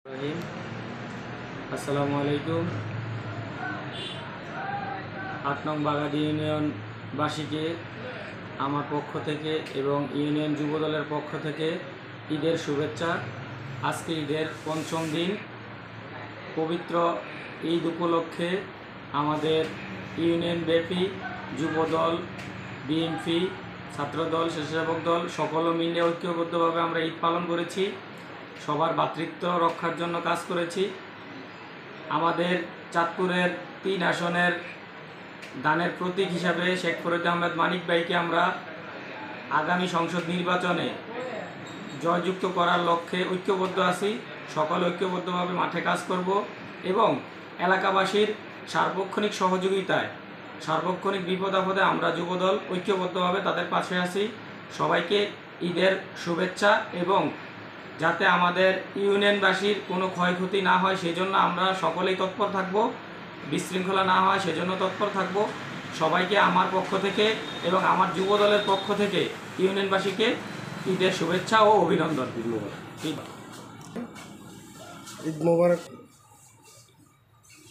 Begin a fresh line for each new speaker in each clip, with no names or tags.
রহিম আসসালামু আলাইকুম। ৮ নং বাগাদি ইউনিয়নবাসীকে আমার পক্ষ থেকে এবং ইউনিয়ন যুবদলের পক্ষ থেকে ঈদের শুভেচ্ছা। আজকে ঈদের পঞ্চম দিন। পবিত্র ঈদ উপলক্ষে আমাদের ইউনিয়নব্যাপী যুবদল, বিএনপি, ছাত্রদল, স্বেচ্ছাসেবক দল সকল মিলে ঐক্যবদ্ধভাবে আমরা ঈদ পালন করেছি। সবার ভ্রাতৃত্ব রক্ষার জন্য কাজ করেছি। আমাদের চাঁদপুরের ৩ আসনের দানের প্রতীক হিসাবে শেখ ফরিদ আহমেদ মানিক ভাইকে আমরা আগামী সংসদ নির্বাচনে জয়যুক্ত করার লক্ষ্যে ঐক্যবদ্ধ আছি। সকল ঐক্যবদ্ধভাবে মাঠে কাজ করব এবং এলাকাবাসীর সার্বক্ষণিক সহযোগিতায় সার্বক্ষণিক বিপদ আপদে আমরা যুবদল ঐক্যবদ্ধভাবে তাদের পাশে আছি। সবাইকে ঈদের শুভেচ্ছা এবং যাতে আমাদের ইউনিয়নবাসীর কোনো ক্ষয়ক্ষতি না হয় সেজন্য আমরা সকলেই তৎপর থাকব, বিশৃঙ্খলা না হয় সেজন্য তৎপর থাকব। সবাইকে আমার পক্ষ থেকে এবং আমার যুবদলের পক্ষ থেকে ইউনিয়নবাসীকে ঈদের শুভেচ্ছা ও অভিনন্দন।
ঈদ মোবারক।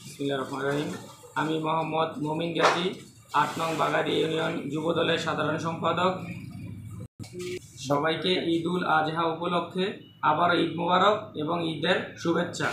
বিসমিল্লাহির রহমানির রহিম। আমি মোহাম্মদ মমিন গাজী, ৮ নং বাগাদি ইউনিয়ন যুবদলের সাধারণ সম্পাদক। সবাইকে ঈদ উল আজহা উপলক্ষে আবারও ঈদ মোবারক এবং ঈদের শুভেচ্ছা।